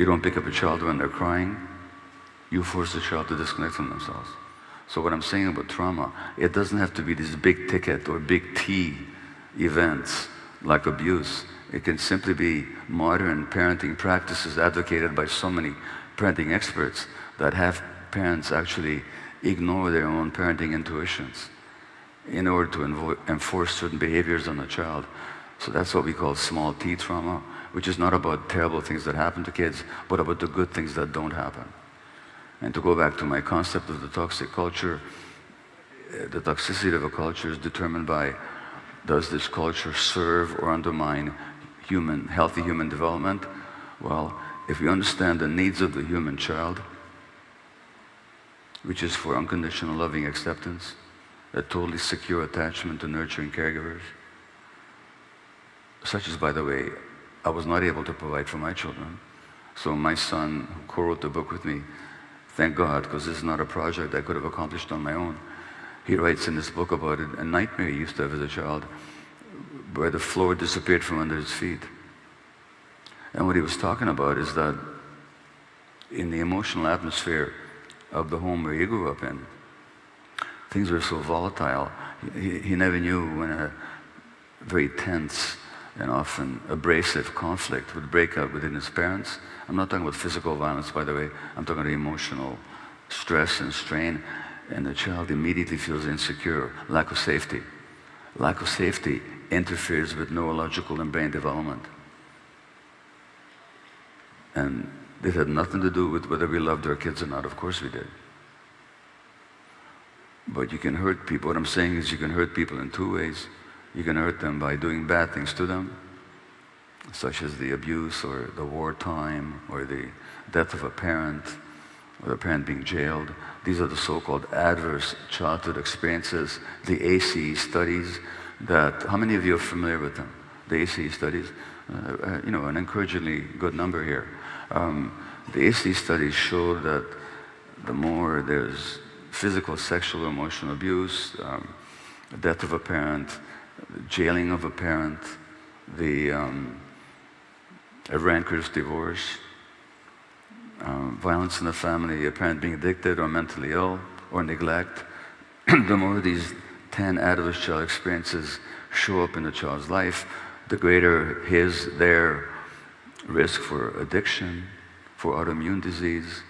You don't pick up a child when they're crying. You force the child to disconnect from themselves. So what I'm saying about trauma, it doesn't have to be these big ticket or big T events like abuse. It can simply be modern parenting practices advocated by so many parenting experts that have parents actually ignore their own parenting intuitions in order to enforce certain behaviors on the child. So that's what we call small t trauma, which is not about terrible things that happen to kids, but about the good things that don't happen. And to go back to my concept of the toxic culture, the toxicity of a culture is determined by, does this culture serve or undermine healthy human development? Well, if we understand the needs of the human child, which is for unconditional loving acceptance, a totally secure attachment to nurturing caregivers, such as, by the way, I was not able to provide for my children. So my son, who co-wrote the book with me, thank God, because this is not a project I could have accomplished on my own. He writes in this book about it, a nightmare he used to have as a child, where the floor disappeared from under his feet. And what he was talking about is that in the emotional atmosphere of the home where he grew up in, things were so volatile. He never knew when a very tense and often abrasive conflict would break out within his parents. I'm not talking about physical violence, by the way. I'm talking about emotional stress and strain. And the child immediately feels insecure, lack of safety. Lack of safety interferes with neurological and brain development. And this had nothing to do with whether we loved our kids or not. Of course we did. But you can hurt people. What I'm saying is you can hurt people in two ways. You can hurt them by doing bad things to them, such as the abuse or the wartime or the death of a parent or the parent being jailed. These are the so-called adverse childhood experiences. The ACE studies that, how many of you are familiar with them? The ACE studies, an encouragingly good number here. The ACE studies show that the more there's physical, sexual, emotional abuse, the death of a parent, the jailing of a parent, a rancorous divorce, violence in the family, a parent being addicted or mentally ill or neglect, the more these 10 adverse child experiences show up in the child's life, the greater their risk for addiction, for autoimmune disease,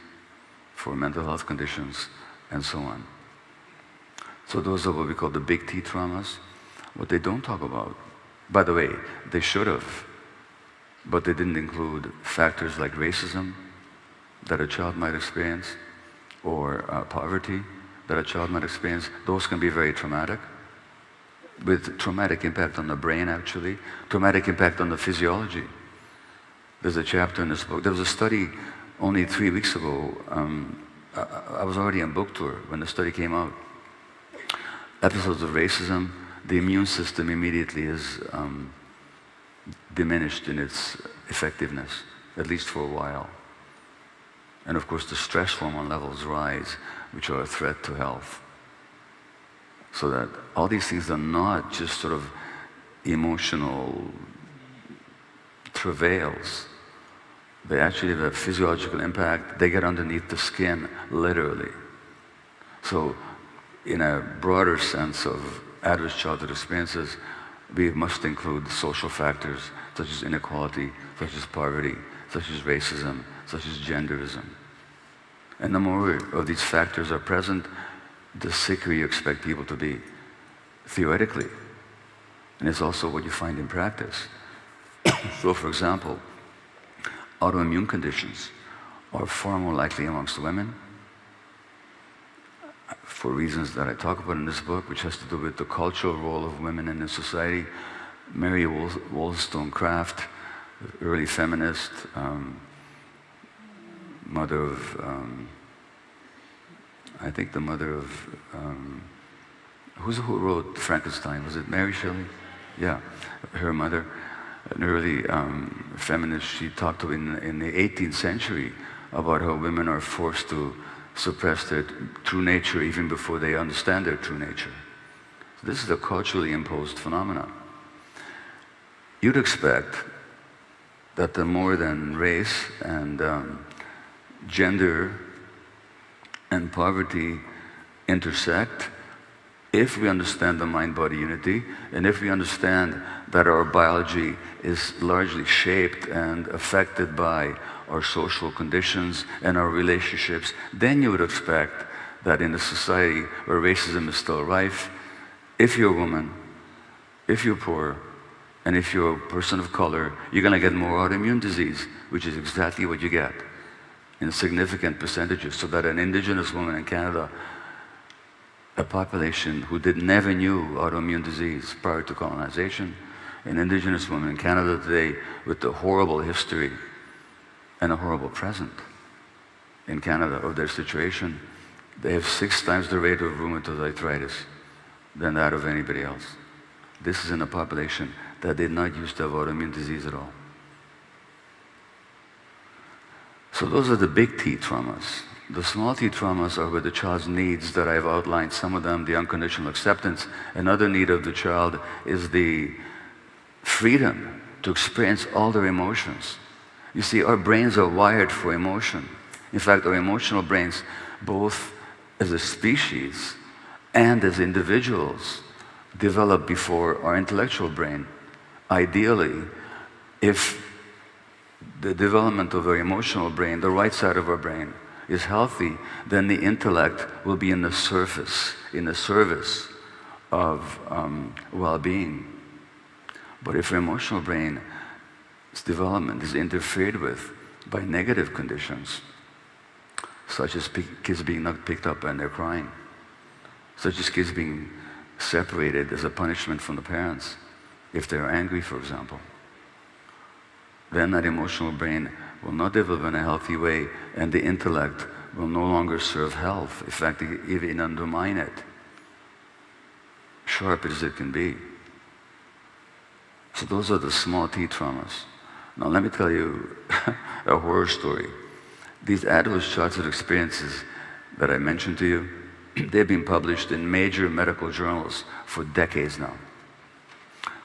for mental health conditions, and so on. So those are what we call the big T traumas. What they don't talk about, by the way, they should have, but they didn't include factors like racism that a child might experience, or poverty that a child might experience. Those can be very traumatic, with traumatic impact on the brain, actually, traumatic impact on the physiology. There's a chapter in this book. There was a study only 3 weeks ago. I was already on book tour when the study came out. Episodes of racism, the immune system immediately is diminished in its effectiveness, at least for a while. And of course the stress hormone levels rise, which are a threat to health. So that all these things are not just sort of emotional travails. They actually have a physiological impact. They get underneath the skin, literally. So in a broader sense of adverse childhood experiences, we must include social factors such as inequality, such as poverty, such as racism, such as genderism. And the more of these factors are present, the sicker you expect people to be, theoretically. And it's also what you find in practice. So for example, autoimmune conditions are far more likely amongst women, for reasons that I talk about in this book, which has to do with the cultural role of women in this society. Mary Wollstonecraft, early feminist, mother of, I think the mother of, who wrote Frankenstein? Was it Mary Shelley? Yeah, her mother, an early feminist. She talked in the 18th century about how women are forced to suppress their true nature even before they understand their true nature. So this is a culturally imposed phenomenon. You'd expect that the more than race and gender and poverty intersect, if we understand the mind-body unity, and if we understand that our biology is largely shaped and affected by our social conditions and our relationships, then you would expect that in a society where racism is still rife, if you're a woman, if you're poor, and if you're a person of color, you're going to get more autoimmune disease, which is exactly what you get in significant percentages. So that an indigenous woman in Canada, a population who never knew autoimmune disease prior to colonization, an indigenous woman in Canada today with a horrible history and a horrible present in Canada of their situation, they have 6 times the rate of rheumatoid arthritis than that of anybody else. This is in a population that did not used to have autoimmune disease at all. So those are the big T traumas. The small T traumas are where the child's needs that I've outlined, some of them the unconditional acceptance. Another need of the child is the freedom to experience all their emotions. You see, our brains are wired for emotion. In fact, our emotional brains, both as a species and as individuals, develop before our intellectual brain. Ideally, if the development of our emotional brain, the right side of our brain, is healthy, then the intellect will be in the service of well-being. But if our emotional brain's development is interfered with by negative conditions, such as kids being not picked up and they're crying, such as kids being separated as a punishment from the parents, if they're angry, for example, then that emotional brain will not develop in a healthy way, and the intellect will no longer serve health. In fact, even undermine it, sharp as it can be. So those are the small T traumas. Now let me tell you a horror story. These adverse childhood experiences that I mentioned to you, they've been published in major medical journals for decades now.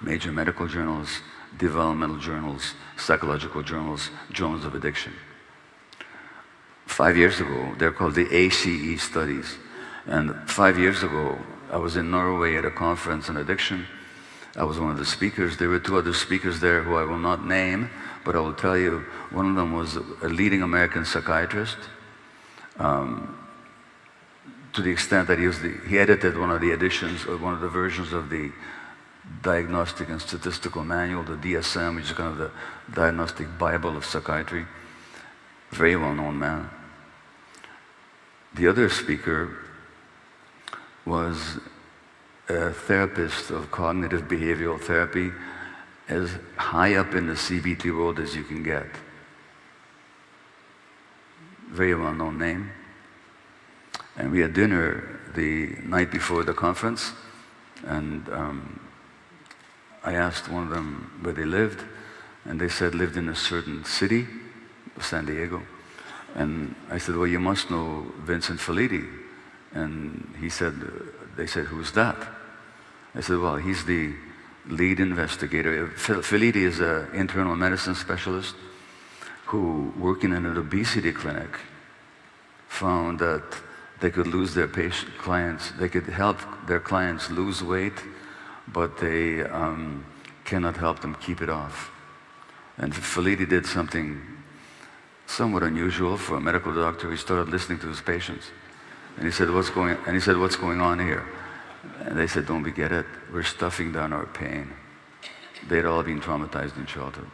Major medical journals, developmental journals, psychological journals, journals of addiction. 5 years ago, they're called the ACE studies. And 5 years ago, I was in Norway at a conference on addiction. I was one of the speakers. There were 2 other speakers there who I will not name, but I will tell you, one of them was a leading American psychiatrist, to the extent that he edited one of the editions, or one of the versions of the Diagnostic and Statistical Manual, the DSM, which is kind of the Diagnostic Bible of Psychiatry. Very well-known man. The other speaker was a therapist of cognitive behavioral therapy, as high up in the CBT world as you can get. Very well-known name. And we had dinner the night before the conference, and I asked one of them where they lived, and they said lived in a certain city, San Diego. And I said, well, you must know Vincent Felitti. And they said, who's that? I said, well, he's the lead investigator. Felitti is an internal medicine specialist who, working in an obesity clinic, found that they could lose their clients, they could help their clients lose weight, but they cannot help them keep it off. And Felitti did something somewhat unusual for a medical doctor. He started listening to his patients. And he said, what's going on here? And they said, don't we get it? We're stuffing down our pain. They'd all been traumatized in childhood.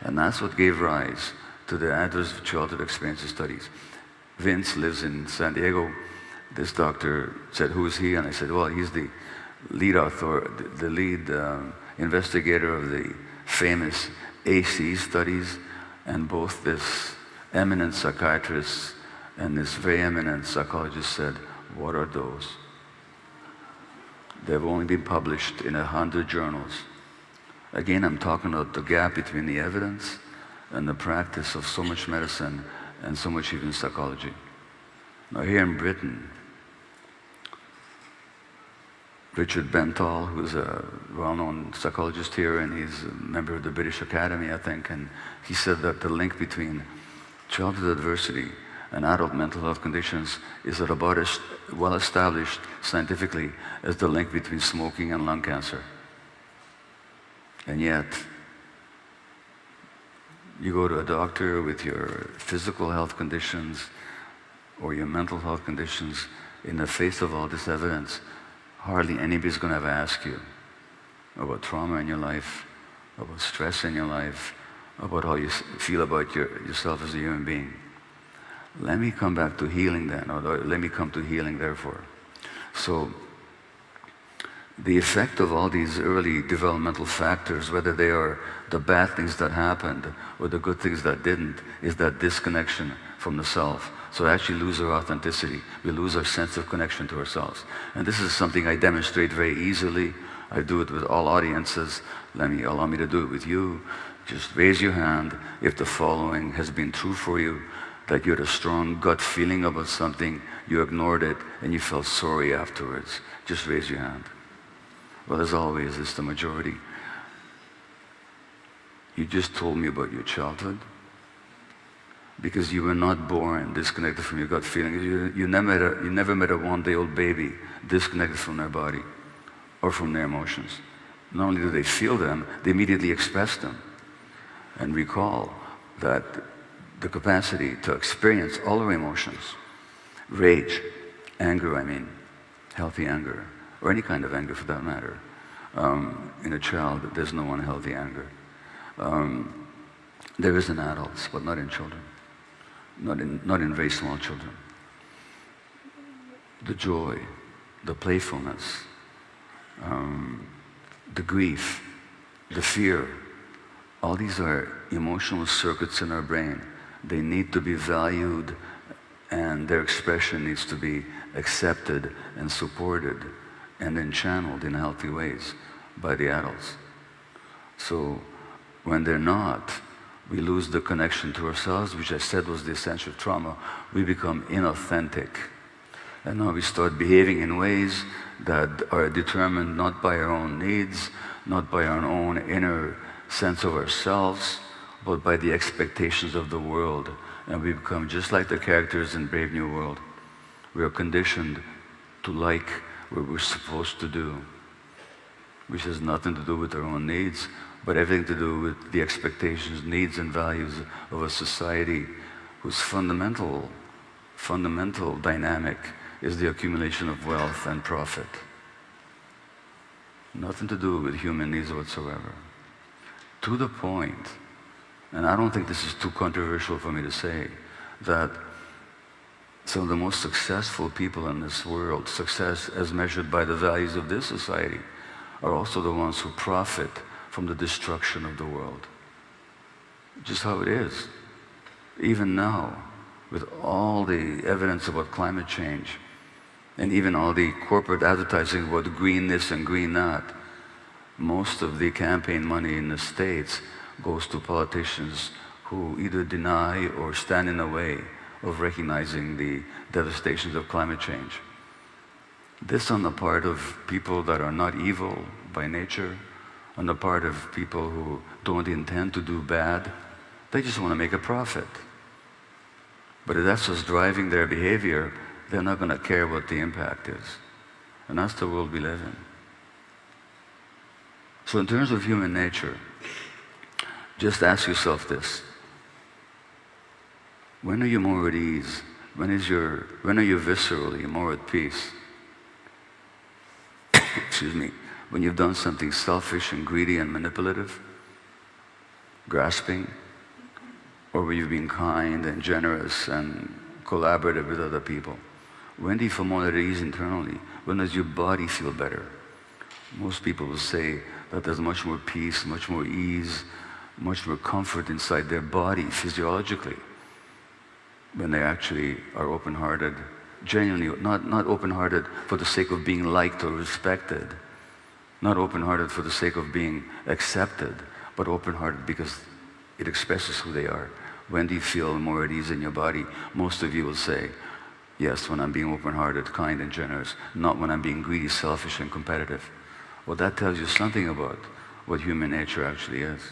And that's what gave rise to the adverse childhood experiences studies. Vince lives in San Diego. This doctor said, who is he? And I said, well, he's the lead author, the lead investigator of the famous ACE studies. And both this eminent psychiatrist and this very eminent psychologist said, what are those? They've only been published in 100 journals. Again, I'm talking about the gap between the evidence and the practice of so much medicine and so much even psychology. Now here in Britain, Richard Bentall, who's a well-known psychologist here, and he's a member of the British Academy, I think, and he said that the link between childhood adversity and adult mental health conditions is about as well established scientifically as the link between smoking and lung cancer. And yet, you go to a doctor with your physical health conditions or your mental health conditions, in the face of all this evidence, hardly anybody's going to ever ask you about trauma in your life, about stress in your life, about how you feel about yourself as a human being. Let me come back to healing then, or let me come to healing therefore. So, the effect of all these early developmental factors, whether they are the bad things that happened or the good things that didn't, is that disconnection from the self. So we actually lose our authenticity. We lose our sense of connection to ourselves. And this is something I demonstrate very easily. I do it with all audiences. Allow me to do it with you. Just raise your hand if the following has been true for you, that you had a strong gut feeling about something, you ignored it, and you felt sorry afterwards. Just raise your hand. Well, as always, it's the majority. You just told me about your childhood because you were not born disconnected from your gut feelings. You never met a one-day-old baby disconnected from their body or from their emotions. Not only do they feel them, they immediately express them and recall that the capacity to experience all our emotions, rage, anger, healthy anger, or any kind of anger for that matter. In a child, there's no unhealthy anger. There is in adults, but not in children. Not in very small children. The joy, the playfulness, the grief, the fear, all these are emotional circuits in our brain. They need to be valued, and their expression needs to be accepted and supported and then channeled in healthy ways by the adults. So when they're not, we lose the connection to ourselves, which I said was the essential trauma. We become inauthentic. And now we start behaving in ways that are determined not by our own needs, not by our own inner sense of ourselves, but by the expectations of the world. And we become just like the characters in Brave New World. We are conditioned to like what we're supposed to do, which has nothing to do with our own needs, but everything to do with the expectations, needs, and values of a society whose fundamental dynamic is the accumulation of wealth and profit. Nothing to do with human needs whatsoever. To the point, and I don't think this is too controversial for me to say, that some of the most successful people in this world, success as measured by the values of this society, are also the ones who profit from the destruction of the world. Just how it is. Even now, with all the evidence about climate change, and even all the corporate advertising about green this and green that, most of the campaign money in the States goes to politicians who either deny or stand in the way of recognizing the devastations of climate change. This on the part of people that are not evil by nature, on the part of people who don't intend to do bad. They just want to make a profit. But if that's what's driving their behavior, they're not going to care what the impact is. And that's the world we live in. So in terms of human nature, just ask yourself this. When are you more at ease? When are you viscerally more at peace? Excuse me. When you've done something selfish and greedy and manipulative, grasping, or when you've been kind and generous and collaborative with other people. When do you feel more at ease internally? When does your body feel better? Most people will say that there's much more peace, much more ease, much more comfort inside their body physiologically when they actually are open-hearted, genuinely, not open-hearted for the sake of being liked or respected, not open-hearted for the sake of being accepted, but open-hearted because it expresses who they are. When do you feel more at ease in your body? Most of you will say, Yes, when I'm being open-hearted, kind, and generous, not when I'm being greedy, selfish, and competitive. Well, that tells you something about what human nature actually is.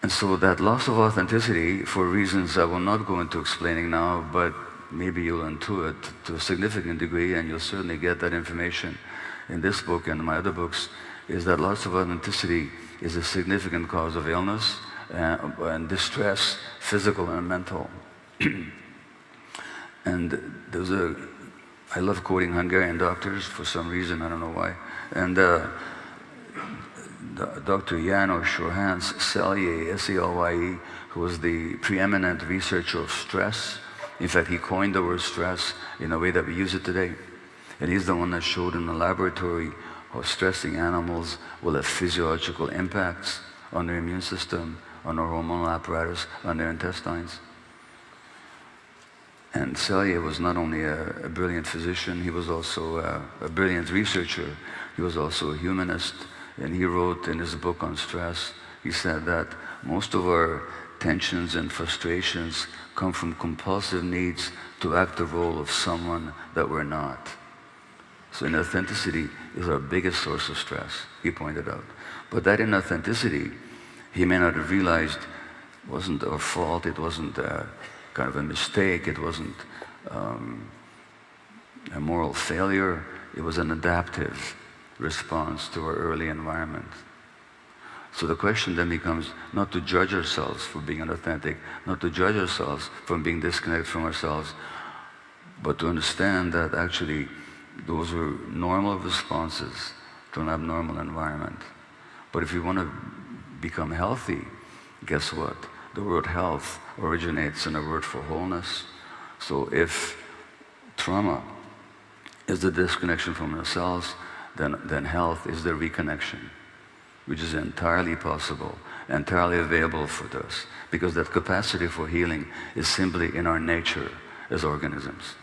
And so that loss of authenticity, for reasons I will not go into explaining now, but maybe you'll intuit to a significant degree, and you'll certainly get that information in this book and my other books, is that loss of authenticity is a significant cause of illness and distress, physical and mental. And I love quoting Hungarian doctors for some reason, I don't know why. And Dr. János Hans Selye, S-E-L-Y-E, who was the preeminent researcher of stress. In fact, he coined the word stress in a way that we use it today. And he's the one that showed in the laboratory how stressing animals will have physiological impacts on their immune system, on their hormonal apparatus, on their intestines. And Selye was not only a brilliant physician, he was also a brilliant researcher. He was also a humanist. And he wrote in his book on stress, he said that most of our tensions and frustrations come from compulsive needs to act the role of someone that we're not. So inauthenticity is our biggest source of stress, he pointed out. But that inauthenticity, he may not have realized, wasn't our fault, it wasn't kind of a mistake, it wasn't a moral failure, it was an adaptive response to our early environment. So the question then becomes not to judge ourselves for being unauthentic, not to judge ourselves from being disconnected from ourselves, but to understand that actually those were normal responses to an abnormal environment. But if you want to become healthy, guess what? The word health originates in a word for wholeness. So if trauma is the disconnection from ourselves, then health is the reconnection, which is entirely possible, entirely available for us, because that capacity for healing is simply in our nature as organisms.